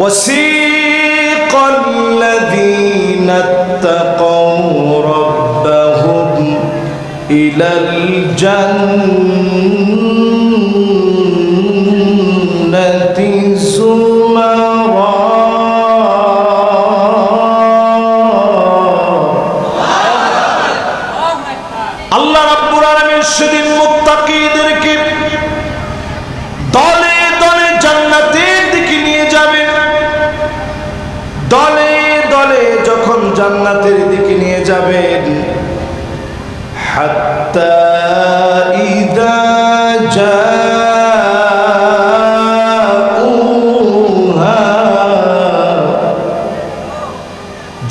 وسيق الذين اتقوا ربهم إلى الجنة زمرا আল্লাহ রাব্বুল আলামিন সেদিন মুত্তাকীদেরকে দলে দলে জান্নাতের দিকে নিয়ে যাবেন। দলে দলে যখন জান্নাতের দিকে নিয়ে যাবেন, হাত্তা ইযা জাউহা,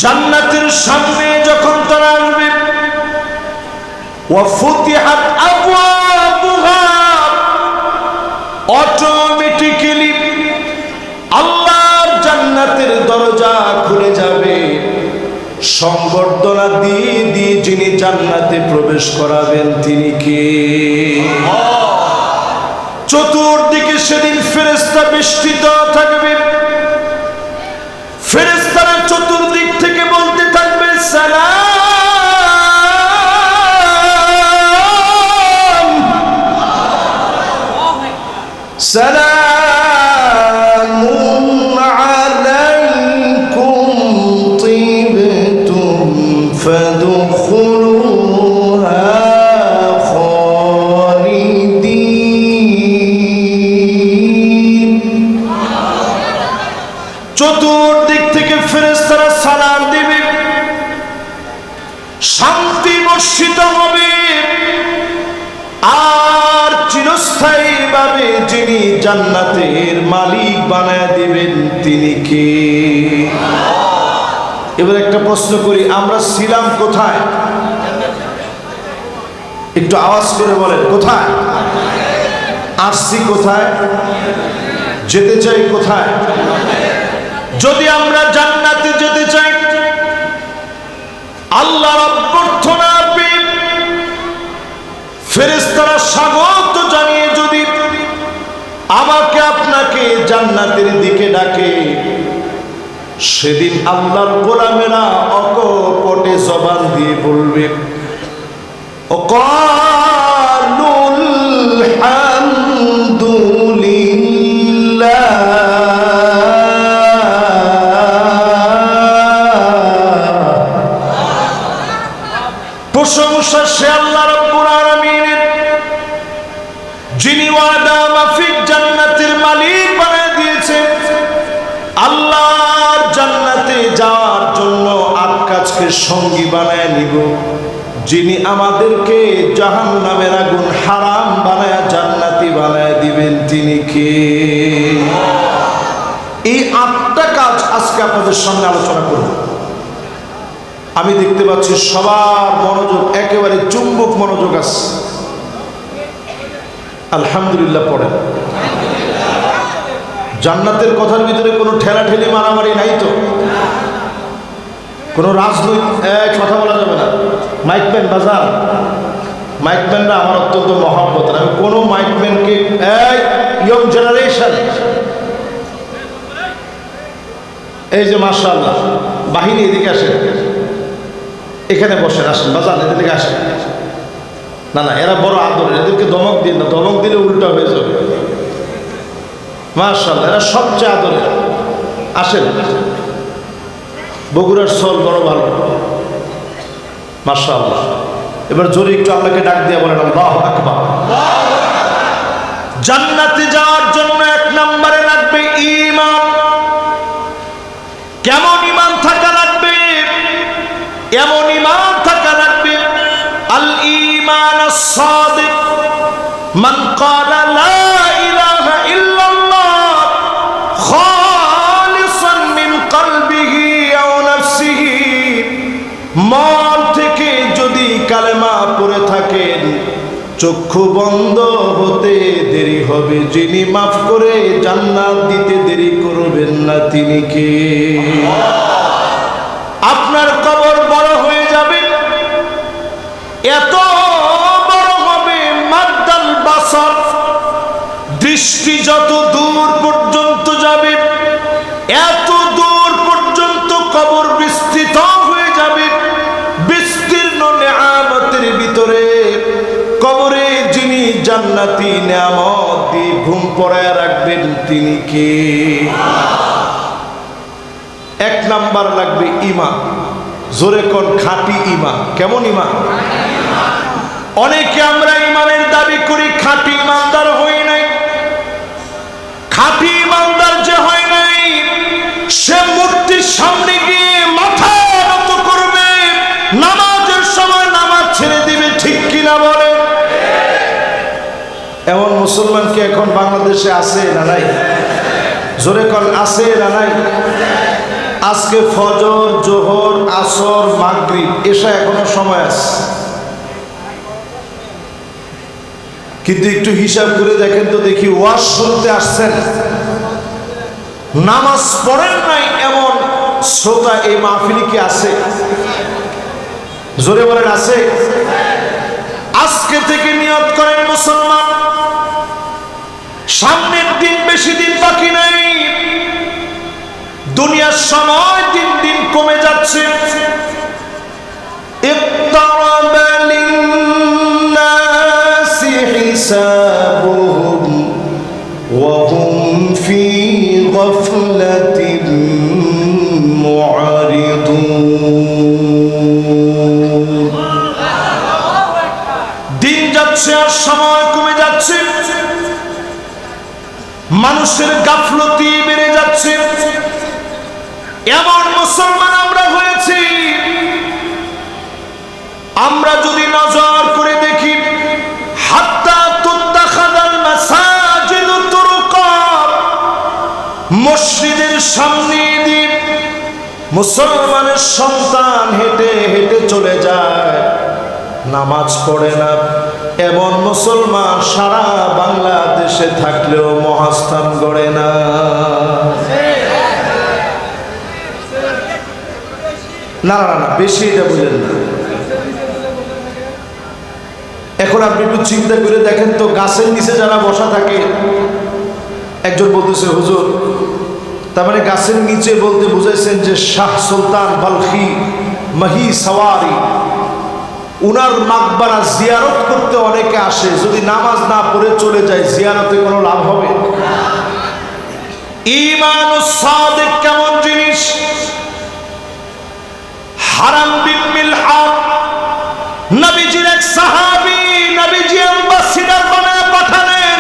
জান্নাতের সামনে যখন তারা আসবে, وفتحت أبوابها, অটোমেটিক্যালি আল্লাহর জান্নাতের দরজা খুলে যাবে। সংবর্ধনা দিয়ে দিয়ে যিনি জান্নাতে প্রবেশ করাবেন তিনি কে? চতুর্দিকে সেদিন ফেরেশতা বেষ্টিত থাকবে। ফেরেশতারা চতুর্দিক থেকে বলতে থাকবে সালাম সালামুন আলাইকুম তিবতুম ফাদখুলুহা খালিদিন। চতুর্দিক থেকে ফেরেশতারা সালাম দিবে, শান্তি বর্ষিত হবে। আর চিরস্থায়ীভাবে যিনি জান্নাতের মালিক বানায় দিবেন তিনি কে? এবার একটা প্রশ্ন করি, আমরা ছিলাম কোথায়? একটু আওয়াজ করে বলেন, কোথায়? আসছি কোথায়? যেতে চাই কোথায়? যদি আমরা জান্নাতে যেতে চাই, আল্লাহর অভ্যর্থনা পেয়ে ফেরেশতারা স্বাগত জানিয়ে যদি আমাকে আপনাকে জান্নাতের দিকে ডাকে, সেদিন আল্লাহর গোলামেরা অকপটে জবান দিয়ে বলবে, ওয়াকালুল হামদুলিল্লাহ, প্রশংসা সে আল্লাহ রাব্বুল আলামিনের, যিনি ওয়াদা মাফিক জান্নাতের মালিক বানিয়ে দিয়েছেন। আল্লাহর জান্নাতে যাওয়ার জন্য আকাশকে সঙ্গী বানায় নিব, যিনি আমাদেরকে জাহান্নামের আগুন হারাম বানায় জান্নাতি বানায় দিবেন তিনি কে? এই 8টা কাজ আজকে আপনাদের সামনে আলোচনা করব। আমি দেখতে পাচ্ছি সবার মনোযোগ একেবারে চুম্বক মনোযোগ আছে। আলহামদুলিল্লাহ পড়েন। জান্নাতের কথার ভিতরে কোনো ঠেলাঠেলি মারামারি নাই তো? কোনো রাজনৈতিক কথা বলা যাবে না। মাইকম্যান বাজার, মাইকম্যানরা আমার অত্যন্ত মহব্বত। আমি কোনো মাইকম্যানকে ইয়ং জেনারেশন, এই যে মাশাআল্লাহ বাহিনী এদিকে আসেন, এখানে বসেন, আসেন বাজার এদিকে আসেন। না না, এরা বড় আদরের, এদেরকে ধমক দিন না, ধমক দিলে উল্টা হয়ে যাবে। মাশাআল্লাহ এরা সবচেয়ে আদরের। আসেন, বগুড়ার সোল বড় ভালো, মাশাআল্লাহ। এবার জোরে একটু আল্লাহকে ডাক দিয়ে বলেন আল্লাহু আকবার। জান্নাতে যাওয়ার জন্য 1 নম্বরে লাগবে ঈমান। কেমন ঈমান থাকা লাগবে? এমন ঈমান থাকা লাগবে, আল ঈমান আস-সাদিক, মান ক্বালা লা ইলাহা ইল্লাল্লাহ খালিসান মিন কলবিহি আও নাফসিহি, মন থেকে যদি কালেমা পড়ে থাকেন, চক্ষু বন্ধ হতে দেরি হবে, যিনি মাফ করে জান্নাত দিতে দেরি করবেন না তিনি কে? আপনার কবর বড় হয়ে যাবে, এত বড় হবে, মাদ্দাল বাসার, দৃষ্টি যত দূর পর্যন্ত যাবে জান্নাতি নিয়ামত দিয়ে ঘুম পড়ায় রাখবেন তিনি কে? এক নাম্বার লাগবে ঈমান। জোরে কোন খাঁটি ঈমান। কেমন ঈমান? অনেকে আমরা ঈমানের দাবি করি, খাঁটি ঈমানদার হই নাই। খাঁটি ঈমানদার যে হয় নাই, সে মূর্তির সামনে গিয়ে মাথা নত করবে, নামাজের সময় নামাজ ছেড়ে দিবে, ঠিক কিনা বলে? এমন মুসলমান কি এখন বাংলাদেশে আছে না নাই? জোরে কোন আছে না নাই? আজকে ফজর, জোহর, আসর, মাগরিব, এসা এখনো সময় আছে, কিন্তু একটু হিসাব করে দেখেন তো দেখি, ওয়াজ শুনতে আসছেন, নামাজ পড়েন নাই এমন শ্রোতা এই মাহফিলে কি আছে? জোরে বলেন আছে? আজকে থেকে নিয়ত করেন মুসলমান, সামনের দিন বেশি দিন বাকি নাই, দুনিয়ার সময় দিন দিন কমে যাচ্ছে। ইক্তারাবা লিন-নাসি হিসাবুহুম ওয়া হুম ফি গাফলাতিন মুআরিদুন। দিন যাচ্ছে আর সময় কমে যাচ্ছে, মানুষের গাফলতি বেড়ে যাচ্ছে। এমন মুসলমান আমরা হয়েছি, আমরা যদি নজর করে দেখি, হাত্তা তুত্তাখাদাল মাসাজিদু তুরুকা, মসজিদের সামনে দিয়ে মুসলমানের সন্তান হেঁটে হেঁটে চলে যায়, নামাজ পড়ে না। এমন মুসলমান সারা বাংলাদেশে থাকলেও মহাস্থান গড়ে না। না না না, বেশি এটা বলেন না। এখন আপনি একটু চিন্তা করে দেখেন তো, গাছের নিচে যারা বসা থাকে, একজন বলতেছে হুজুর, তার মানে গাছের নিচে বলতে বুঝাইছেন যে শাহ সুলতান বালখি মাহি সাওয়ারি, উনার মাকবারা জিয়ারত করতে অনেকে আসে, যদি নামাজ না পড়ে চলে যায়, জিয়ারতে কোনো লাভ হবে? ঈমানুস সাদিক কেমন জিনিস? হারাম বিন মিলহান নবীজির এক সাহাবী, নবীজি অ্যাম্বাসিডর বানায় পাঠালেন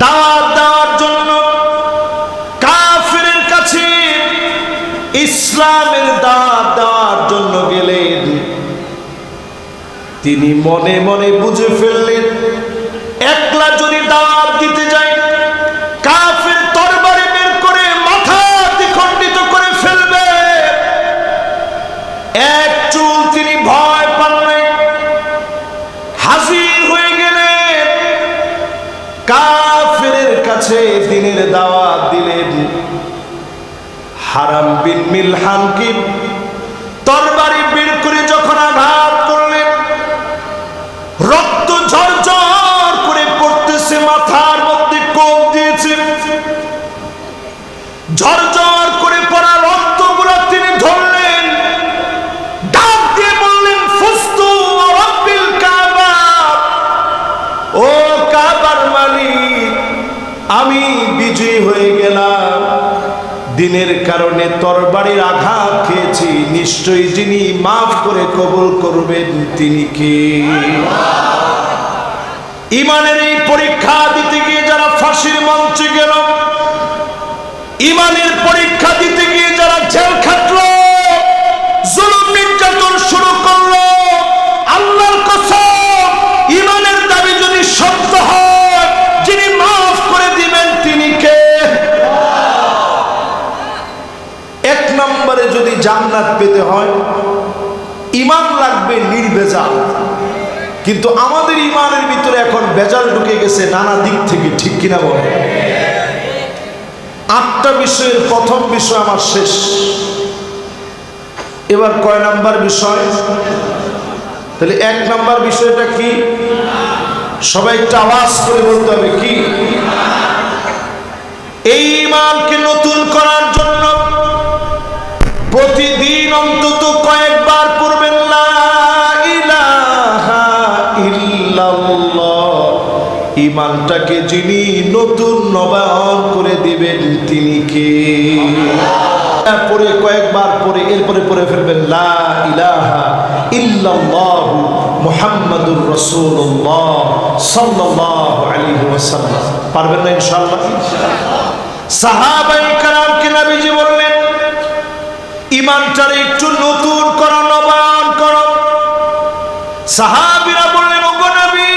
দাওয়াত দেওয়ার জন্য কাফিরের কাছে, ইসলামের দাওয়াত দেওয়ার জন্য গেলেন। তিনি মনে মনে বুঝে ফেললেন, একলা যদি দাওয়াত দিতে যায়, কাফির তরবারি বের করে মাথা দ্বিখণ্ডিত করে ফেলবে। এক চুল তিনি ভয় পান নাই, হাজির হয়ে গেলেন, কাফিরের কাছে দিনের দাওয়াত দিলেন। হারাম বিন মিলহান কি তরবারি বের করে যখন আঘাত করলেন, রক্ত ঝরঝর করে পড়তেছে, মাথার মধ্যে কোপ দিয়েছে, ঝরঝর করে পড়া রক্তগুলো তিনি ধরলেন, ডাক দিয়ে বললেন, ফুস্তু রাব্বিল কাবা, ও কাবার মালিক, আমি বিজয়ী হয়ে গেলাম। দিনের কারণে তরবারির আঘাত খেয়েছি, নিশ্চয়ই যিনি মাফ করে কবুল করবেন তিনি কে? ঈমানের এই পরীক্ষা দিতে গিয়ে যারা ফাঁসির মঞ্চে গেল, ঈমানের পরীক্ষা দিতে গিয়ে যারা জেল খাটলো, জুলুম নির্যাতন শুরু করলো, আল্লাহর কসম, ঈমানের দাবি যদি সত্য হয়, যিনি মাফ করে দিবেন তিনি কে? এক নম্বরে যদি জান্নাত পেতে হয়, ঈমান লাগবে নির্ভেজাল। কিন্তু আমাদের ঈমানের ভিতরে এখন ভেজাল ঢুকে গেছে নানা দিক থেকে, ঠিক কিনা বল? 8টা বিষয়ের প্রথম বিষয় আমার শেষ। এবার কয় নাম্বার বিষয়? তাহলে 1 নাম্বার বিষয়টা কি? সবাই একটু আওয়াজ করে বলতে হবে, কি? এই ঈমানকে নতুন করার জন্য প্রতিদিন অন্তত কয়েকবার পড়বেন লা ইলাহা ইল্লাল্লাহ ইমানটাকে যিনি নতুন নবায়ন করে দিবেন তিনি কে? পরে কয়েকবার পরে এরপরে পরে ফেলবেন লা ইলাহা ইল্লাল্লাহু মুহাম্মাদুর রাসূলুল্লাহ সাল্লাল্লাহু আলাইহি ওয়াসাল্লাম। পারবেন না ইনশাআল্লাহ? সাহাবায়ে কেরামকে নবীজি বললেন ইমানটারে একটু নতুন করো, নবায়ন করো। সাহাবীরা বললেন ওগো নবী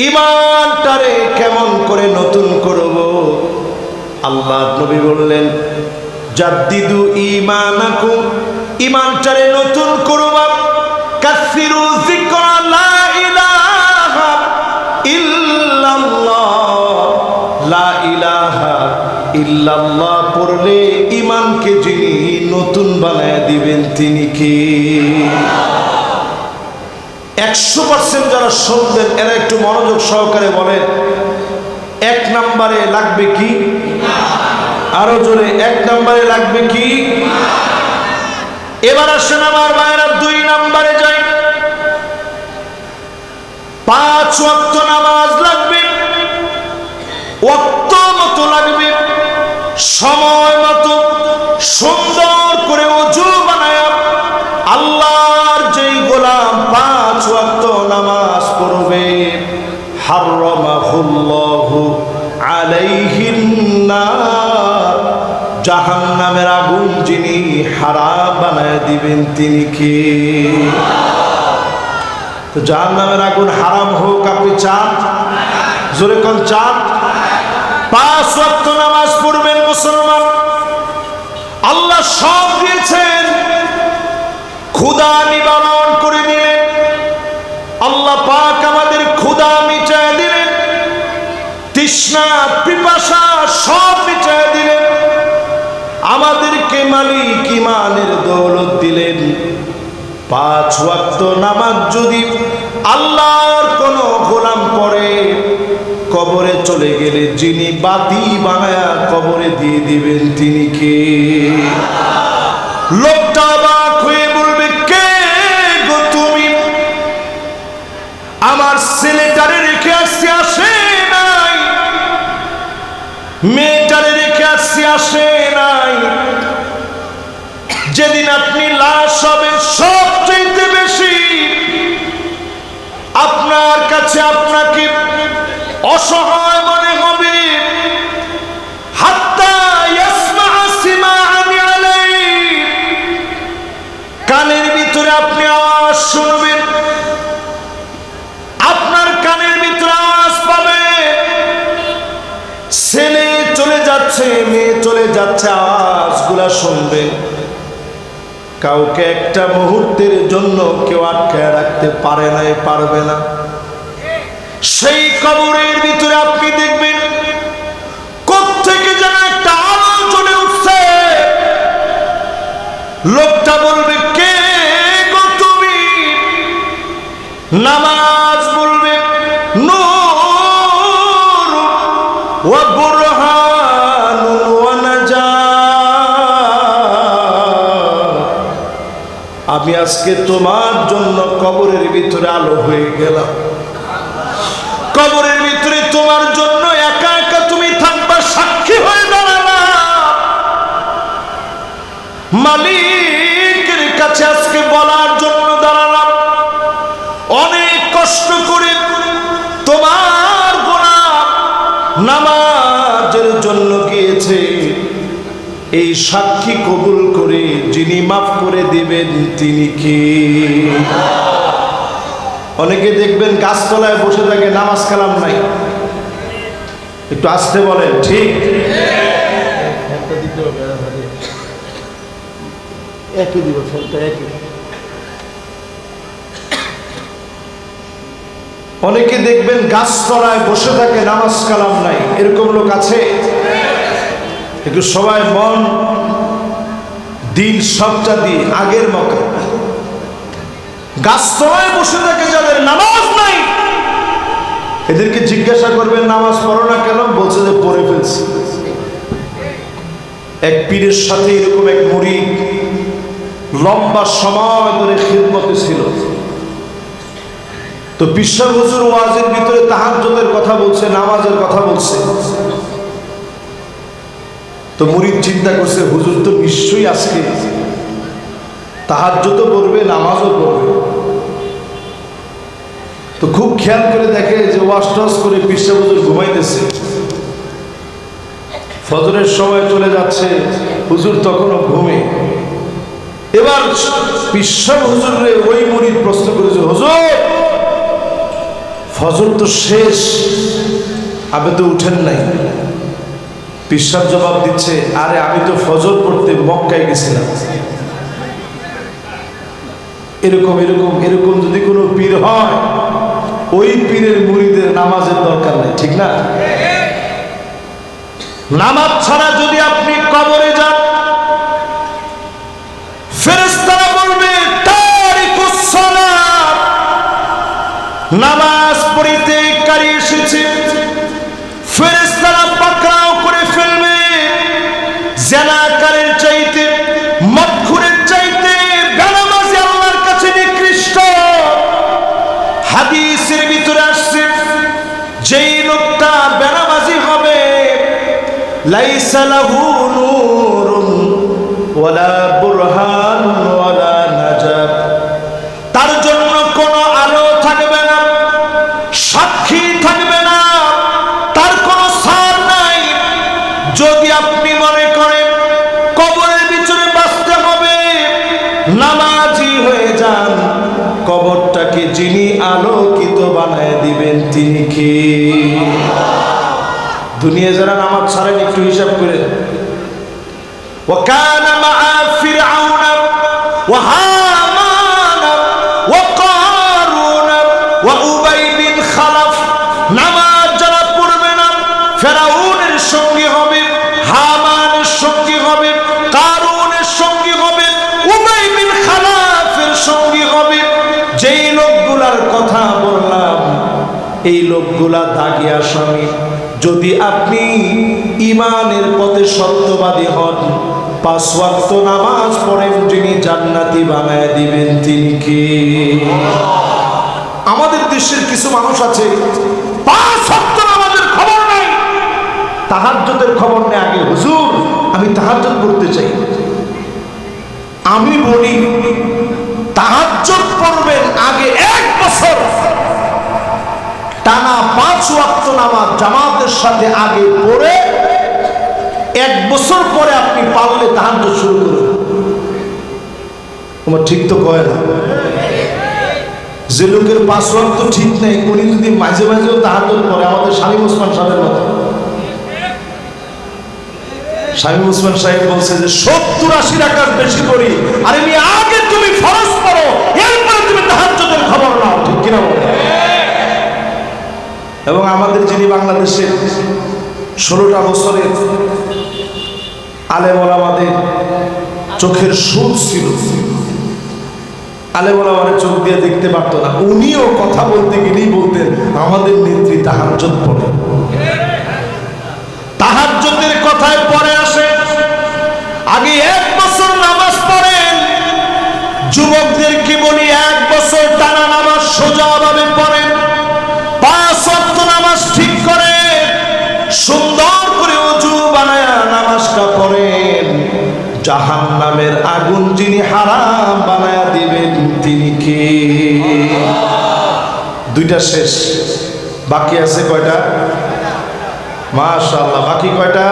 ইমানটারে কেমন করে নতুন করব? আল্লাহ নবী বললেন জাদ্দিদু ঈমানাকুম, ইমানটারে নতুন করবা। কাসিরু যিকরা লা ইলাহা ইল্লাল্লাহ, লা ইলাহা ইল্লাল্লাহ পড়লে ইমানকে যিনি নতুন বানায় দিবেন তিনি কে? 100% যারা শুনবেন এরা একটু মনোযোগ সহকারে বলেন, 1 নম্বরে লাগবে কি? আরো জোরে, 1 নম্বরে লাগবে কি? এবার আসেন আমার ভাইরা 2 নম্বরে যাই। 5 ওয়াক্ত নামাজ লাগবে, ওয়াক্ত মতো লাগবে, সময় মতো সুন্দর করে ওযু বানায়া আল্লাহর যেই গোলাম 5 ওয়াক্ত নামাজ পড়বে হারামাহুল্লাহু আলাইহিন নার, জাহান্নামের আগুন যিনি হারাম বানায় দিবেন তিনি কে? তো জাহান্নামের আগুন হারাম হোক আপনি চান? জোরে কোন চান? 5 ওয়াক্ত নামাজ পড়বেন মুসলমান। আল্লাহ সব দিয়েছেন, ক্ষুধা নিবারণ করে দিলেন, আল্লাহ পাক আমাদের ক্ষুধা মিটায় দিলেন, তৃষ্ণা পিপাসা সব মিটায় দিলেন, আমাদেরকে মালিক ইমানের দৌলত দিলেন। 5 ওয়াক্ত নামাজ যদি আল্লাহর কোন গোলাম পড়ে কবরে চলে গেলে যিনি বাতি বানায়া কবরে দিয়ে দিবেন তিনি কে? লোকটা অবাক হয়ে বলবে কে গো তুমি? আমার ছেলেটারে রেখে আসছি আসে নাই, মেয়েটারে রেখে আসছি আসে নাই, যেদিন আপনি লাশ হবেন সবচেয়ে বেশি আপনার কাছে আপনাকে অসহায় মনে হবে। হাত্তা ইয়াসমা'a সিমাআন আলাইহি, কানের ভিতরে আপনি আওয়াজ শুনবেন, আপনার কানের ভিতরে আওয়াজ পাবে ছেলে চলে যাচ্ছে, মেয়ে চলে যাচ্ছে, আওয়াজগুলা শুনবেন। কাউকে একটা মুহূর্তের জন্য কেউ আটকায় রাখতে পারে নাই, পারবে না। সেই কবরের ভিতরে আপনি দেখবেন কোত্থেকে যেন একটা আলো জ্বলে উঠছে। লোকটা বলবে কে গো তুমি? নামাজ বলবে নূর ওয়া বুরহানুন ওয়া নাজাত, আমি আজকে তোমার জন্য কবরের ভিতরে আলো হয়ে গেলাম। কবরের ভিতরে তোমার জন্য একা একা তুমি থাকবা, সাক্ষী হয়ে দাঁড়ালা। মালিকের কাছে আজকে বলার জন্য দাঁড়ালাম, অনেক কষ্ট করে তোমার গোলাম নামাজের জন্য গিয়েছে, এই সাক্ষী কবুল করে যিনি মাফ করে দিবেন তিনি কে? অনেকে দেখবেন গাছতলায় বসে থাকে, নামাজ কালাম নাই। একটু আসতে বলেন, ঠিক? অনেকে দেখবেন গাছতলায় বসে থাকে, নামাজ কালাম নাই। এরকম লোক আছে? একটু সবাই মন দিল সবটা দিয়ে আগের মতো গাছতলায় বসে থাকে যাদের নামাজ নাই, এদেরকে জিজ্ঞাসা করবেন নামাজ পড়ো না কেন? বলছে যে পড়ে ফেলছি। এক পীরের সাথে এরকম এক মুরিদ লম্বা সময় ধরে খিদমতে ছিল। তো তো পিসা হুজুর ওয়াজের ভিতরে তাহাজ্জুদের কথা বলছে, নামাজের কথা বলছে। তো মুরিদ চিন্তা করছে হুজুর তো নিশ্চয়ই আজকে তাহাজ্জুদও পড়বে, নামাজও পড়বে। তো খুব খেয়াল করে দেখে যে ওয়াজ টস করে পিসা হুজুর ঘুমাইতেছে। ফজরের সময় চলে যাচ্ছে, হুজুর তখনও ঘুমে। এবার পিসা হুজুরে ওই মুরিদ প্রশ্ন করেছে, হুজুর ফজর তো শেষ, আপনি তো উঠেন নাই। পিসাব জবাব দিচ্ছে, আরে আমি তো ফজর পড়তে মক্কায় গেছিলাম। এরকম এরকম এরকম যদি কোনো পীর হয়, ওই পীরের মুরিদের নামাজের দরকার নেই, ঠিক না? নামাজ ছাড়া যদি আপনি কবরে যান, ফেরেশতারা বলবে তারিকুস সালাত, নামাজ পড়িতে কারি এসেছে। ফেরেশতারা পাকড়াও করে ফেলবে। জিনাকারের চাইতে, মদখুরের চাইতে বেনামাজি আল্লাহর কাছে নিকৃষ্ট। হাদিসের ভিতরে আসছে, যেই লোকটা বেনামাজি হবে, লাইসা লাহু নূরুন ওয়ালা বুরহানুন ওয়ালা নাজাত, তার জন্য কোনো আলো থাকবে না, সাক্ষী থাকবে না, তার কোনো সার নাই। যদি আপনি মনে করেন কবরের ভিতরে বাঁচতে হবে, নামাজি হয়ে যান। কবরটাকে যিনি আলোকিত বানায় দিবেন তিনি কে? দুনিয়া যারা নামাজ ছাড়েন একটু হিসাব করে। وكان مع فرعون وهامان وقارون وأبي بن خلف, নামাজ যারা পড়বে না, ফেরাউনের সঙ্গী হবে, হামানের সঙ্গী হবে, কারুনের সঙ্গী হবে, উবাই বিন খালাফের সঙ্গী হবে। যেই লোকগুলার কথা বললাম, এই লোকগুলা দাগী আসামি। যদি আপনি ঈমানের পথে সত্যবাদী হন, 5 ওয়াক্ত নামাজ পড়েন, যিনি জান্নাতি বানায় দিবেন তিনি কে? আমাদের দেশের কিছু মানুষ আছে 5 ওয়াক্ত নামাজের খবর নাই, তাহাজ্জুদের খবর নেই। আগে হুজুর আমি তাহাজ্জুদ পড়তে চাই। আমি বলি তাহাজ্জুদ পড়বেন আগে 1 বছর টানা 5 ওয়াক্ত নামাজ জামাতের সাথে আগে পড়ে, 1 বছর পরে আপনি পারলে তাহাজ্জুদ শুরু করুন। তোমার ঠিক তো কয় না? যে লোকের 5 ওয়াক্ত ঠিক নেই, উনি যদি মাঝে মাঝেও তাহাজ্জুদ পড়ে, আমাদের শামীম ওসমান সাহেবের মতো। শামীম ওসমান সাহেব বলছে যে 70-80 রাকাত বেশি পড়ি। আরে আমি আগে তুমি ফরজ পড়ো, এরপরে তুমি তাহাজ্জুদের খবর নাও, ঠিক কিনা বলে? এবং আমাদের যিনি বাংলাদেশের 16টা বছরের আলেম ওলামাদের চোখের সুদ ছিল, আলেম ওলামাদের চোখ দিয়ে দেখতে পারতো না, উনিও কথা বলতে গেলেই বলতেন আমাদের নেত্রী তাহাজ্জুদ পড়ে। তাহাজ্জুদের কথায় পরে আসে, আগে 1 বছর নামাজ পড়েন। যুবকদেরকে বলি 1 বছর টানা নামাজ সোজাভাবে পড়েন, 5 ওয়াক্ত নামাজ ঠিক করে সুন্দর করে ওযু বানায়া নামাজটা পড়েন। জাহান্নামের আগুন যিনি হারাম বানায়া দিবেন তিনি কে? 2টা শেষ, বাকি আছে কয়টা? মাশাআল্লাহ, বাকি কয়টা?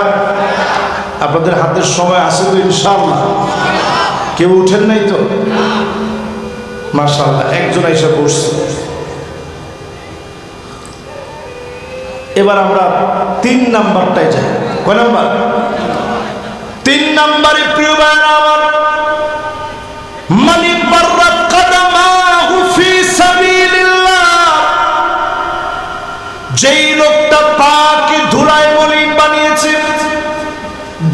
আপনাদের হাতের সময় আছে তো ইনশাআল্লাহ? কেউ উঠেন নাই তো? মাশাআল্লাহ, একজন এসে বসছে। এবার আমরা 3 নাম্বারটায় যাই। কয় নাম্বার? 3 নাম্বারে প্রিয় ভাইরা আমার, মানি বাররাত কদমাহু ফি সাবিলিল্লাহ, যেই লোকটা পাকে ধুলায় মলিন বানিয়েছে,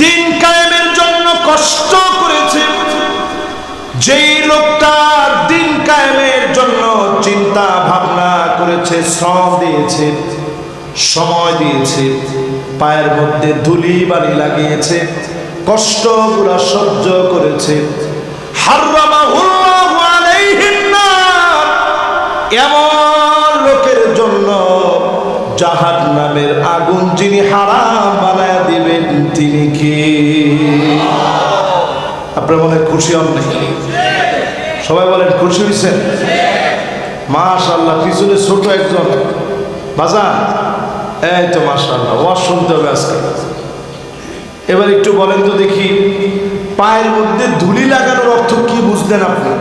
দিন কায়েমের জন্য কষ্ট করেছে, যেই লোকটা দিন কায়েমের জন্য চিন্তা ভাবনা করেছে, শ্রম দিয়েছে, সময় দিয়েছে, পায়ের মধ্যে ধুলি বালি লাগিয়েছে, কষ্টগুলো সহ্য করেছে, হারামাহুল্লাহু আলাইহিন নার, এমন জাহান্নামের আগুন যিনি হারাম বানায় দিবেন তিনি কে? আপনারা মনে খুশি হন নাকি? সবাই বলেন খুশি হয়েছেন? মাশাআল্লাহ, পিছনে ছোট একজন বাজান, এই তো মাশাআল্লাহ, ওয়াজ শুনতে হবে আজকে। এবার একটু বলেন তো দেখি, পায়ের মধ্যে ধুলি লাগানোর অর্থ কি বুঝলেন আপনি?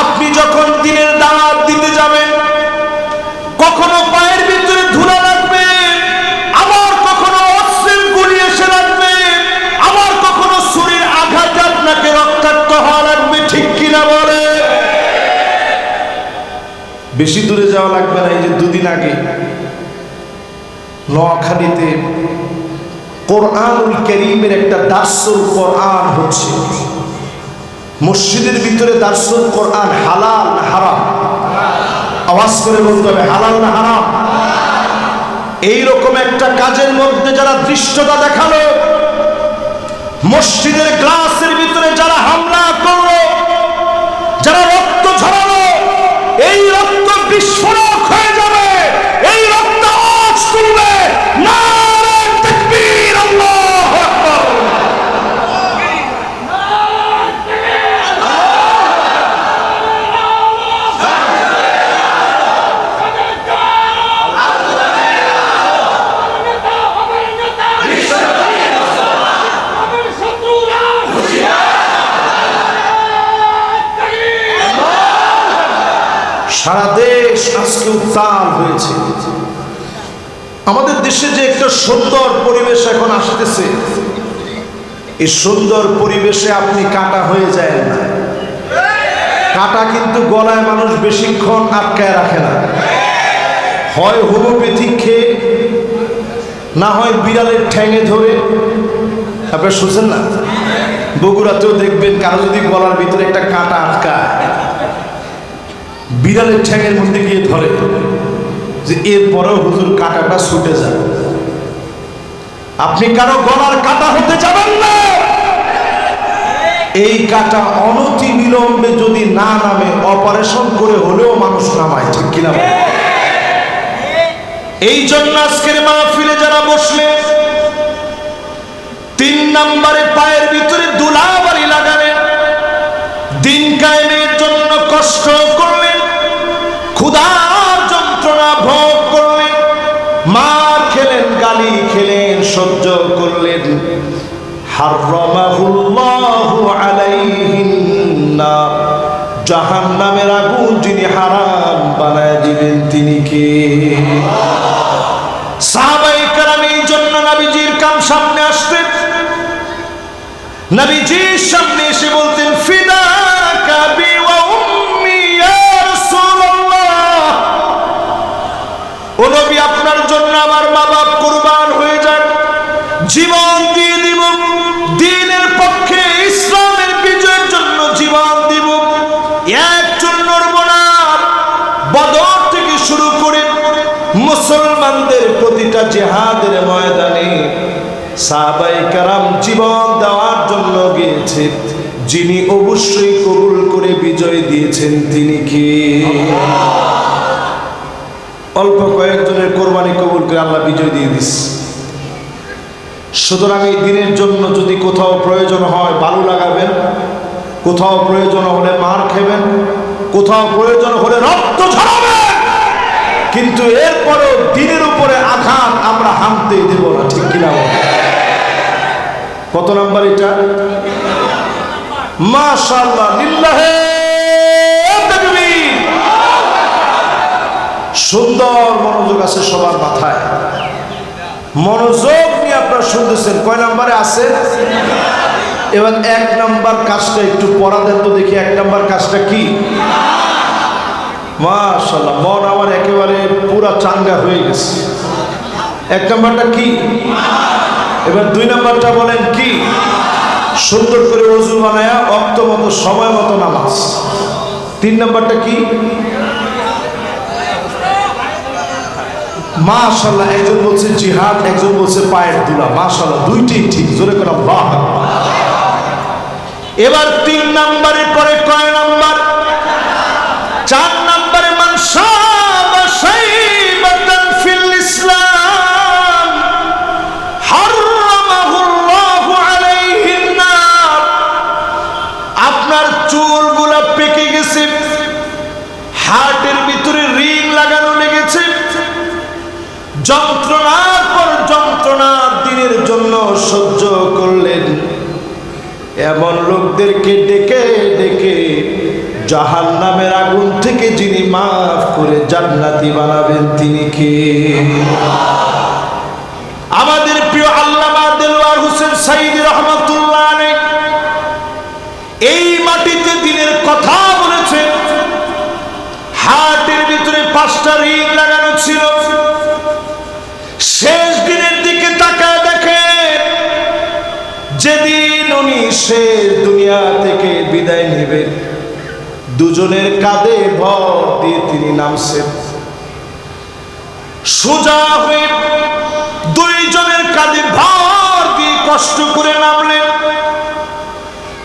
আপনি যখন দিনের দাওয়াত দিতে যাবেন, কখনো পায়ের ভিতরে ধুলা লাগবে, আবার কখনো অস্ত্রের গুলি এসে লাগবে, আবার কখনো ছুরির আঘাতে আপনাকে রক্তাক্ত হওয়া লাগবে, ঠিক কিনা বলে? বেশি দূরে যাওয়া লাগবে না। এই যে দুদিন আগে নোয়াখালীতে কোরআনুল কারীমের একটা দারসুল কোরআন হচ্ছে। মসজিদের ভিতরে দারসুল কোরআন হালাল না হারাম? আওয়াজ করে বলতে হবে, হালাল না হারাম? এইরকম একটা কাজের মধ্যে যারা দৃশ্যটা দেখালো, মসজিদের গ্লাসের ভিতরে যারা হামলা করলো, যারা রক্ত ঝরালো, এই রক্ত বিস্ফোরক হয়ে যাবে, এই রক্ত আওয়াজ তুলবে, নারে তাকবীর, আল্লাহু আকবার। সারা দেশ আজকে উত্তাল হয়েছে। আমাদের দেশে যে একটা সুন্দর পরিবেশ এখন আসতেছে, এই সুন্দর পরিবেশে আপনি কাটা হয়ে যায় না। কাটা কিন্তু গলায় মানুষ বেশিক্ষণ আটকায় রাখে না, হয় হোমিওপ্যাথিক খেয়ে, না হয় বিড়ালের ঠ্যাঙে ধরে। আপনারা শুনছেন না, বগুড়াতেও দেখবেন কারো যদি গলার ভিতরে একটা কাঁটা আটকায়, বিড়ালের ঠ্যাঙের মধ্যে গিয়ে ধরে, যে এরপরেও হুজুর কাঁটাটা ছুটে যায়। আপনি কারো গলার কাঁটা হতে যাবেন না। এই কাঁটা অনতি বিলম্বে যদি না নামে, অপারেশন করে হলেও মানুষ নামায়, ঠিক কিনা? এই জন্য আজকের মাহফিলে যারা বসলেন, 3 নম্বরে পায়ের ভিতরে ধুলাবালি লাগালেন, দিন কায়েমের জন্য কষ্ট করলেন, ক্ষুধার যন্ত্রণা ভোগ করলেন, মার খেলেন, গালি খেলেন, সহ্য করলেন। হারামাহুল্লাহু আলাইহিন নার, জাহান্নামের আগুন যিনি হারাম বানায় দিবেন তিনি কে? সাহাবায়ে কেরাম এই জন্য নবীজির সামনে আসতেন, নবীজির সামনে এসে বলতেন, ফিদাকা বি ওয়া উম্মি ইয়া রাসূলুল্লাহ, ও নবী আপনার জন্য আমার মা বাপ কুরবান হয়ে যান, জীবন দিয়ে দিব, দ্বীনের পক্ষে ইসলামের বিজয়ের জন্য জীবন দিব, একজন নড়ব না। বদর থেকে শুরু করে মুসলমানদের প্রতিটা জিহাদের ময়দানে সাহাবায়ে কেরাম জীবন দেওয়ার জন্য গিয়েছে, যিনি অবশ্যই কবুল করে বিজয় দিয়েছেন তিনি কে? অল্প কয়েকজনের কোরবানি কবুল করে আল্লাহ বিজয় দিয়ে দিস। সুতরাং এই দিনের জন্য যদি কোথাও প্রয়োজন হয় ভালো লাগাবেন, কোথাও প্রয়োজন হলে মার খাবেন, কোথাও প্রয়োজন হলে রক্ত ঝরাবেন, কিন্তু এরপরেও দিনের উপরে আঘাত আমরা হামতেই দেব না, ঠিক কিনা? কত নাম্বার এটা? মাশাআল্লাহ, লিল্লাহে তাকবীর। সুন্দর মনোযোগ আছে সবার মাথায়, মনোযোগ নিয়ে আপনারা শুনতেছেন। কয় নাম্বারে আছে? এবার 1 নাম্বার কাজটা একটু পড়া দেন তো দেখি। 1 নাম্বার কাজটা কি? মাশাআল্লাহ, মন আমার একেবারে পুরা চাঙ্গা হয়ে গেছে। 1 নাম্বারটা কি? এবার 2 নাম্বারটা বলেন কি? সুন্দর করে ওযু বানায়া ওয়াক্ত মতো সময় মতো নামাজ। 3 নাম্বারটা কি? মাশাআল্লাহ, একজন বলছে জিহাদ, একজন বলছে পায়ের ধুলা। মাশাআল্লাহ, দুইটাই ঠিক, জোরে করে আল্লাহু আকবার। এবার 3 নাম্বারের পরে কয় নাম্বার? 4 নাম্বারে মান শাবা শাইবাতান যন্ত্রণার পর যন্ত্রণা দিনের জন্য সহ্য করলেন। এমন লোকদেরকে ডেকে ডেকে জাহান্নামের আগুন থেকে যিনি মাফ করে জান্নাতি বানাবেন তিনি কে? আমাদের প্রিয় আল্লামা দেলোয়ার হোসেন সাঈদী রাহমাতুল্লাহ আলাইহি এই মাটিতে দিনের কথা বলেছেন। হার্টের ভিতরে 5টা রিং লাগানো ছিল। শেষ দিনের দিকে তাকায় দেখেন, যেদিন উনি শেষ দুনিয়া থেকে বিদায় নেবেন, দুজনের কাঁধে ভর দিয়ে তিনি নামছেন। সোজা হয়ে দুইজনের কাঁধে ভর দিয়ে কষ্ট করে নামলেন।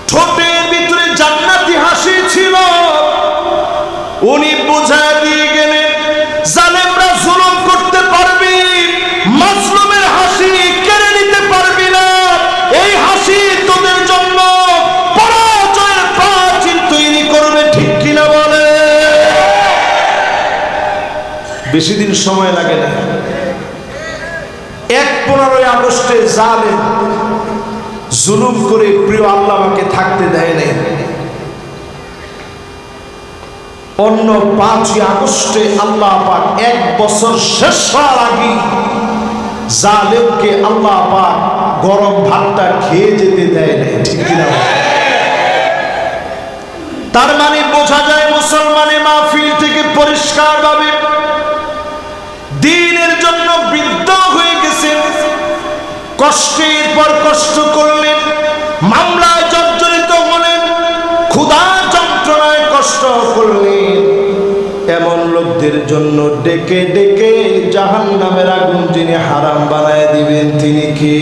ঠোঁটের ভিতরে জান্নাতি হাসি ছিল। উনি বুঝায় দিয়ে গেলেন, জালেমরা জুলুম করতে পারবি, মাজলুমের হাসি কেড়ে নিতে পারবি না। এই হাসি তোদের জন্য পরাজয়ের প্রাচীর তৈরি করবে, ঠিক কিনা বলে? বেশি দিন সময় লাগে না। 15 আগস্টে জালেম জুলুম করে প্রিয় আল্লামাকে থাকতে দেয় নাই। অন্য 5 আগস্টে আল্লাহ পাক 1 বছর শেষ হওয়ার আগে জালেমকে আল্লাহ পাক গরম ভাতটা খেয়ে যেতে দেয় নাই, ঠিক কিনা? তার মানে বোঝা যায় মুসলমানের মাহফিল থেকে পরিষ্কার ভাবে দিনের জন্য বৃদ্ধ হয়ে গেছে। কষ্টের পর কষ্ট করলেন, মামলায় জর্জরিত হলেন, ক্ষুধা যন্ত্রণায় কষ্ট করলেন। এমন লোকদের জন্য ডেকে ডেকে জাহান্নামের আগুন যিনি হারাম বানায় দিবেন তিনি কে?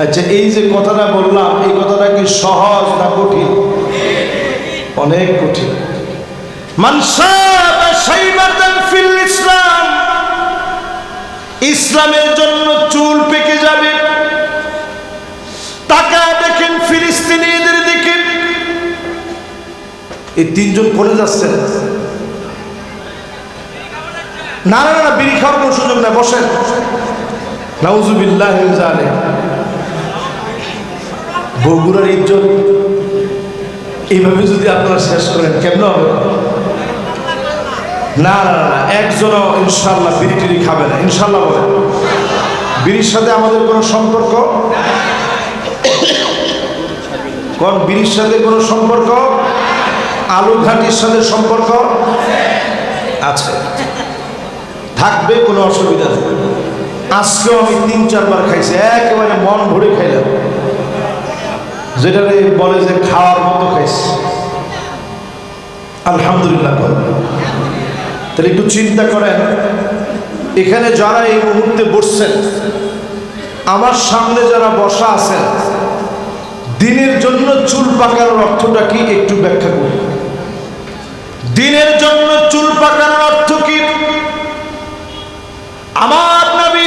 আচ্ছা, এই যে কথাটা বললাম, এই কথাটা কি সহজ না কঠিন? অনেক কঠিন। ইসলাম, ইসলামের জন্য চুল পেকে যাবে। তাকায় দেখেন ফিলিস্তিনিদের দিকে। এই 3 জন কোনে যাচ্ছেন? না না না, বিড়ি খাওয়ার কোনো সুযোগ না, বসেন। নাউজুবিল্লাহ মিন যালিক। বগুড়ার ইজ্জত এইভাবে যদি আপনারা শেষ করেন কেমন হবে? না না না, একজনও ইনশাল্লাহ বিড়ি টিড়ি খাবে না, ইনশাল্লাহ বলে। বিড়ির সাথে আমাদের কোনো সম্পর্ক? কোন বিড়ির সাথে কোনো সম্পর্ক? আলু ঘাটির সাথে সম্পর্ক আছে, থাকবে, কোনো অসুবিধা নেই। আজকেও আমি 3-4 বার খাইছি, একেবারে মন ভরে খাইলাম, যেটা বলে যে খাওয়ার মতো খাইছি। আলহামদুলিল্লাহ। তাহলে একটু চিন্তা করেন, এখানে যারা এই মুহূর্তে বসছেন, আমার সামনে যারা বসা আছেন, দিনের জন্য চুল পাকানোর অর্থটা কি একটু ব্যাখ্যা করি। দিনের জন্য চুল পাকানোর অর্থ কি? আমার নবী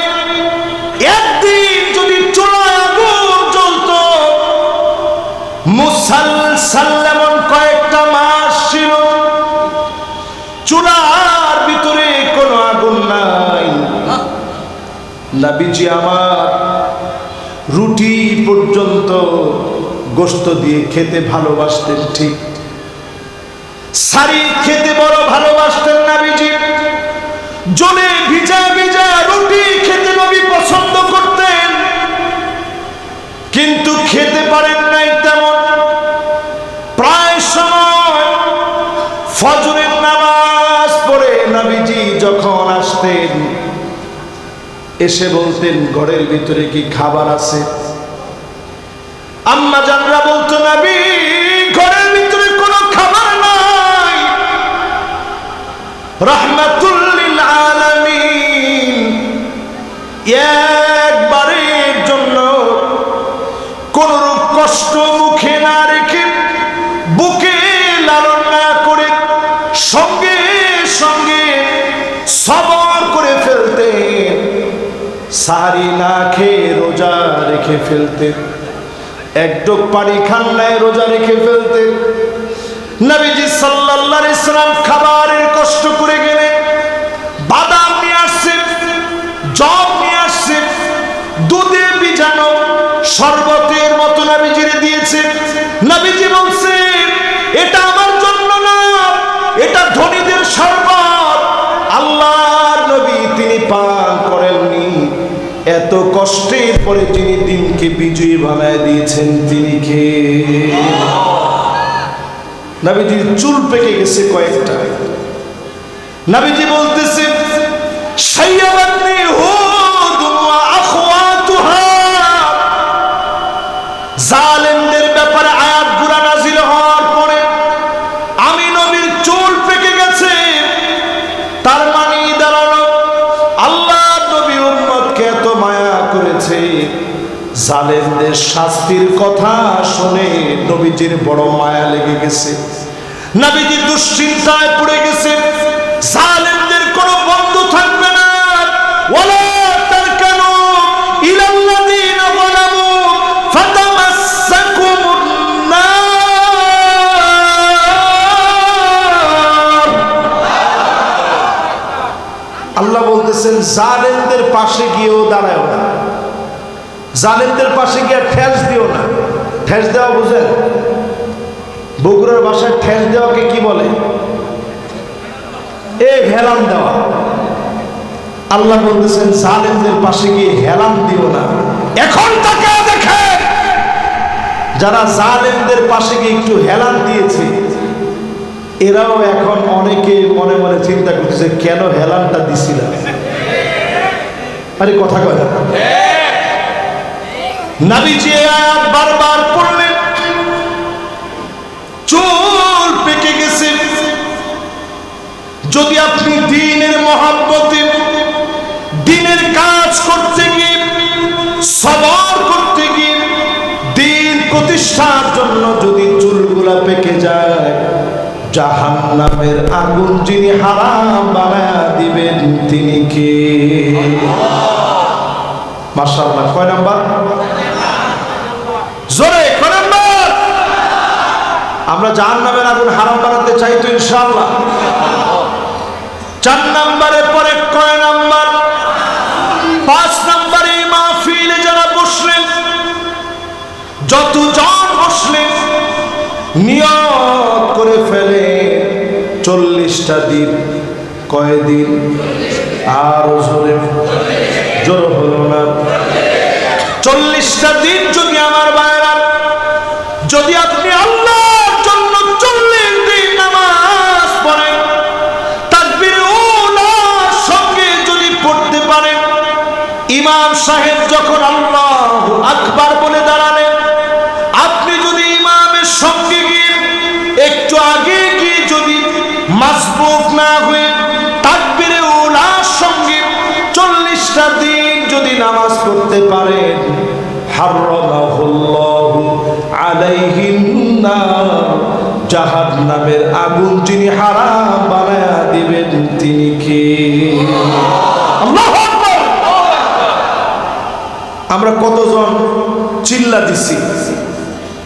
একদিন যদি চুলায় আগুন জ্বলত, মুসালসাল এমন কয়েকটা মাস ছিল, চুলার ভিতরে কোনো আগুন নাই। নবীজি আমার রুটি পর্যন্ত গোশত দিয়ে খেতে ভালোবাসতেন, ঠিক। সারি খেতে বড় ভালোবাসতেন নবীজি। জলে ভিজা ভিজা রুটি খেতে নবী পছন্দ করতেন, কিন্তু খেতে পারেন নাই তেমন। প্রায় সময় ফজরের নামাজ পড়ে নবীজি যখন আসতেন, এসে বলতেন ঘরের ভিতরে কি খাবার আছে? আম্মা জানরা বলতো, নবী ঘরের ভিতরে কোনো খাবার নাই। রাহমাতুল লিল আলামিন একবারের জন্য কোন কষ্ট মুখে না রেখে, বুকে লালন না করে, সঙ্গে সঙ্গে সবর করে ফেলতেন। সাহারি না খেয়ে রোজা রেখে ফেলতেন, এক ঢোক পানি খান নাই রোজা রেখে ফেলতেন। নবীজি সাল্লাল্লাহু আলাইহি সাল্লাম খাবারের কষ্ট করে গেলেন, বাদাম শরবতের মতো নবীজিরে দিয়েছে। নবীজি বলছে এটা আমার জন্য না, এটা ধনীদের শরবত। আল্লাহর নবী তিনি পান করেননি। এত কষ্টের পরে যিনি দিনকে বিজয়ী বানায় দিয়েছেন তিনি কে? নবীজির চুল পেকে গেছে কয়েকটা। নবীজি বলতেছে শাইয়াবাতনি হুদ ওয়া আখওয়াতুহা। জালেমদের ব্যাপারে আয়াতগুলো নাযিল হওয়ার পরে আমি নবীর চুল পেকে গেছে। তার মানে দাঁড়ানো আল্লাহ নবী উম্মতকে এত মায়া করেছে, জালেমদের শাস্তির কথা শুনে নবীজির বড় মায়া লেগে গেছে। নবীজি দুশ্চিন্তায় পড়ে গেছে, জালেমদের কোনো বন্ধু থাকবে না। ওয়ালা তারকানু ইলাল্লাযীনা যালামু ফাতামাসসাকুমুন নার। আল্লাহ বলতেছেন জালেমদের পাশে গিয়েও দাঁড়ায় না, জালেমদের পাশে গিয়ে ঠেস দিও না। ঠেস দেওয়া বুঝেন? বগুড়ার ভাষায় ঠেস দেওয়াকে কি বলে? হেলান দেওয়া। আল্লাহ বলতেছেন জালেমদের পাশে গিয়ে হেলান দিও না। এখন তাকে দেখে যারা জালেমদের পাশে গিয়ে একটু হেলান দিয়েছে, এরাও এখন অনেকে মনে মনে চিন্তা করতেছে কেন হেলানটা দিছিলাম। আরে কথা কয় না। নবীজি আয়াত বারবার পড়লেন, চুল পেকে গেছে। যদি আপনি দ্বীনের মহব্বতে দ্বীনের কাজ করতে গিয়ে, সবর করতে গিয়ে, দ্বীন প্রতিষ্ঠার জন্য যদি চুলগুলা পেকে যায়, জাহান্নামের আগুন যিনি হারাম বানায়া দিবেন তিনি কে? মাশাআল্লাহ। কয় নাম্বার? জোরে কয় নাম্বার? আমরা জাহান্নামের আগুন হারাম বানাতে চাই তো ইনশাআল্লাহ। 4 নম্বরের পরে কয় নাম্বার? 5 নম্বরে মাহফিলে যারা বসলেন, যতজন বসলেন নিয়ত করে ফেলে 40টা দিন। কয় দিন? আর জোরে জোর হলো না। 40টা দিন যদি আমার ভাইরা, যদি আপনি আল্লাহর জন্য 40 দিন নামাজ পড়েন, তাকবীর উলার সঙ্গে যদি পড়তে পারেন, ইমাম সাহেব যখন আল্লাহু আকবার বলে দাঁড়ালেন, আপনি যদি ইমামের সঙ্গে গিয়ে একটু আগে গিয়ে যদি মাসবুক না হয়ে তাকবীর উলার সঙ্গে 40টা দিন যদি নামাজ পড়তে পারেন, হারামাহুল্লাহু আলাইহিন নার, জাহান্নামের আগুন যিনি হারাম বানায়া দিবেন তিনি কে? আল্লাহু আকবার। আমরা কতজন চিল্লা দিছি?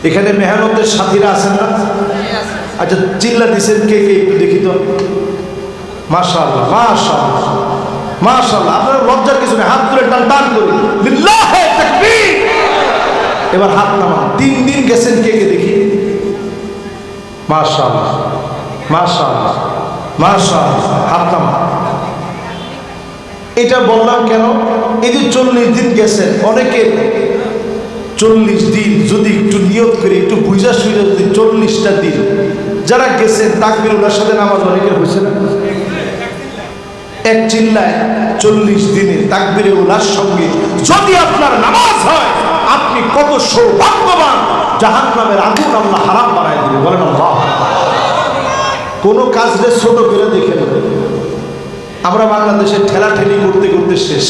এখানে মেহনতের সাথীরা আছেন না? আচ্ছা, চিল্লা দিছেন কে কে একটু দেখি তো। মাশাআল্লাহ মাশাআল্লাহ মাশাআল্লাহ। আপনারা লজ্জার কিছু নেই, হাত তুলে টান টান করি লিল্লাহি তাকবীর। এবার হাত নামান। 3 দিন গেছেন কে কে দেখি। মাশাআল্লাহ মাশাআল্লাহ মাশাআল্লাহ। হাত নামান। এটা বললাম কেন? এই যে 40 দিন গেছেন, অনেকে 40 দিন যদি একটু নিয়ত করে একটু বুঝা শুনে যদি 40টা দিন যারা গেছেন তাকবীর উলার সাথে নামাজ অনেকের হয়েছে না? এক চিল্লায় 40 দিনে তাকবীরে উলার সঙ্গে যদি আপনার নামাজ হয়, আপনি কত সৌভাগ্যবান। জাহান্নামের আগুন আল্লাহ হারাম বানায় দিবে। বলেন আল্লাহ। কোনো কাজে ছোট করে দেখে না। আমরা বাংলাদেশে ঠেলাঠেলি করতে করতে শেষ।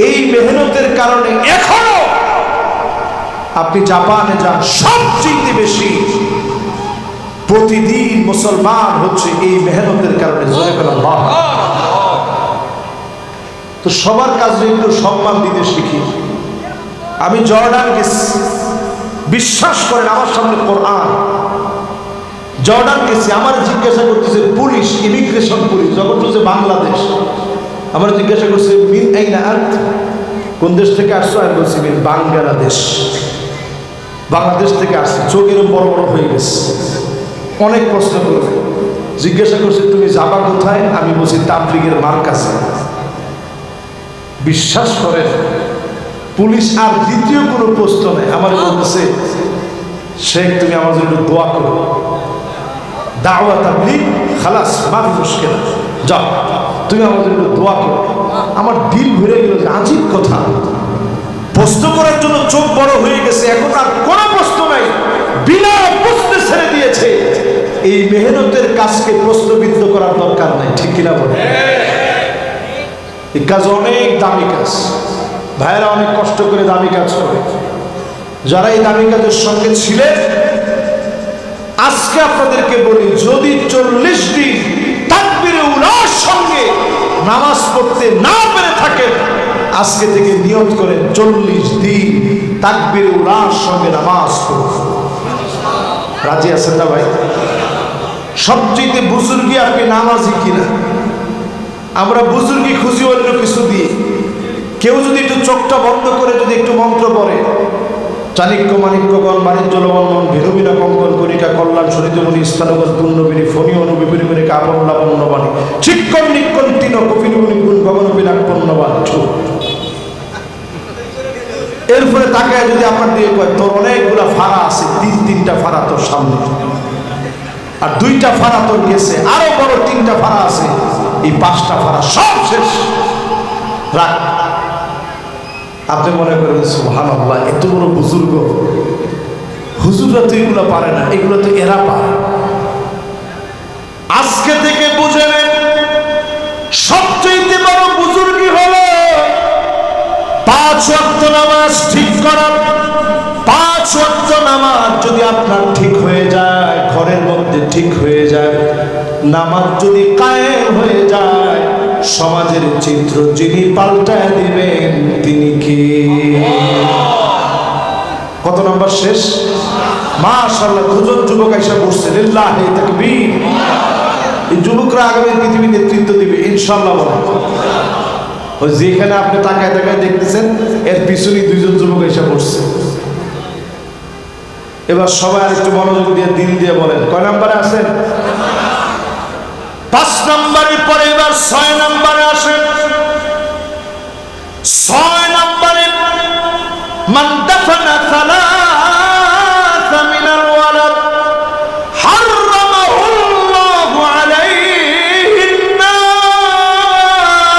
এই মেহনতের কারণে এখনো আপনি জাপানে যান, সবচেয়ে বেশি প্রতিদিন মুসলমান হচ্ছে এই মেহনতের কারণে। তো সবার কাজে একটু সম্মান দিতে শিখি। আমি জর্ডান গেছি, বিশ্বাস করেন আমার সামনে কোরআন। জর্ডান গেছি, আমার জিজ্ঞাসা করতেছে পুলিশ, ইমিগ্রেশন পুলিশ, যখন বলছে বাংলাদেশ, আমার জিজ্ঞাসা করছে মিন আইনা আনতা, কোন দেশ থেকে আসছো? আমি বলছি বাংলাদেশ। বাংলাদেশ থেকে আসছি। চোখ এরকম বড় বড় হয়ে গেছে। অনেক প্রশ্ন করবে, জিজ্ঞাসা করছে তুমি যাবা কোথায়? আমি বলছি তাবলিগের মার্কাজে। বিশ্বাস করেন, পুলিশ আর দ্বিতীয় কোনো প্রশ্ন নেই। আমার বলতেছে শেখ তুমি আমার জন্য একটু দোয়া করো, দাওয়া তাবলিগ খালাস মাফি মুশকিল, যাও তুমি আমার জন্য একটু দোয়া করো। আমার দিল ভরে গেল যে আজীব কথা, প্রশ্ন করার জন্য চোখ বড় হয়ে গেছে, এখন আর কোনো প্রশ্ন নাই, বিনা প্রশ্নে ছেড়ে দিয়েছে। এই মেহনতের কাজকে প্রশ্নবিদ্ধ করার দরকার নাই, ঠিক কিনা বলে? এই কাজ অনেক দামি কাজ, ভাইয়েরা অনেক কষ্ট করে দামি কাজ করে। যারা এই দামি কাজের সঙ্গে ছিলেন, আজকে আপনাদেরকে বলি, যদি 40 দিন তাকবীরে উলার সঙ্গে নামাজ পড়তে না পেরে থাকেন, আজকে থেকে নিয়ত করেন 40 দিন তাকবীরে উলার সঙ্গে নামাজ পড়ব। রাজি আছেন না ভাই? সবচেয়ে বুজুর্গি আপনি নামাজি কিনা? আমরা বুজুর্গি খুঁজি অন্য কিছু দিয়ে। কেউ যদি একটু চোখটা বন্ধ করে যদি একটু মন্ত্র পড়ে, চাণিক্য মাণিক্যগণ বাণিজ্য লবণ ভেরুবিনা কঙ্কন করিকা কল্যাণ সরিতমণি স্থানগত পূর্ণবিনী ফণি অনুবিপণী কাপড় লাবণ্যবাণী চিক্কন নিক্কন তিন কপিনী গুণ ভগন বিনাক পণ্যবান। এরপরে তাকায় যদি আপনার দিয়ে কয় তোর অনেকগুলা ফাড়া আছে, 3টা ফাড়া তোর সামনে, আর 2টা ফাড়া তোর গেছে, আরো বড় 3টা ফাড়া আছে, এই 5টা ফাড়া সব শেষ, রাখ। আপনি মনে করেন সুবহানাল্লাহ, এত বড় বুজুর্গ, হুজুররা তো এগুলো পারে না, এগুলো তো এরা পারে। আজকে থেকে বুঝে নেন, সবচেয়ে বড় বুজুর্গি হলো 5 ওয়াক্ত নামাজ ঠিক করা। 5 ওয়াক্ত নামাজ যদি আপনার ঠিক হয়ে যায়, ঘরের মধ্যে ঠিক হয়ে যায়, নামাজ যদি কায়েম হয়ে যায়, সমাজের চিত্র যিনি পাল্টায় দিবেন তিনি কে? কত নাম্বার শেষ? মাশাআল্লাহ, দুজন যুবক এসে বসছে, লিল্লাহি তাকবীর। এই যুবকরা আগামী পৃথিবী নেতৃত্ব দিবে ইনশাআল্লাহ। বলেন, ওই যেখানে আপনি তাকায় তাকায় দেখতেছেন, এর পিছনে 2জন যুবক এসে বসছে। এবার সবাই আর একটু মনোযোগ দিয়ে দিল দিয়ে বলেন, কয় নাম্বারে আছেন? 5 নম্বরের পরে এবার 6 নম্বরে আসেন। 6 নম্বরে মান দাফানা সালাসা মিনাল ওয়ালাদ হারামাহুল্লাহু আলাইহিন নার।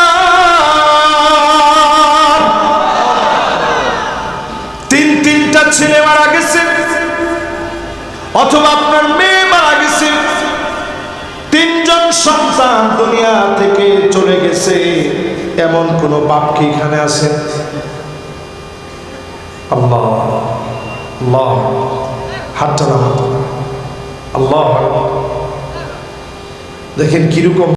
3টা ছেলে মারা গেছে, অথবা আপনার মেয়ে মারা গেছে, 3জন সন্তান দুনিয়া থেকে চলে গেছে, এমন কোন বাপ কি এখানে আছে? আল্লাহ আল্লাহ, হাতটা নামান। আল্লাহ, দেখেন কিরকম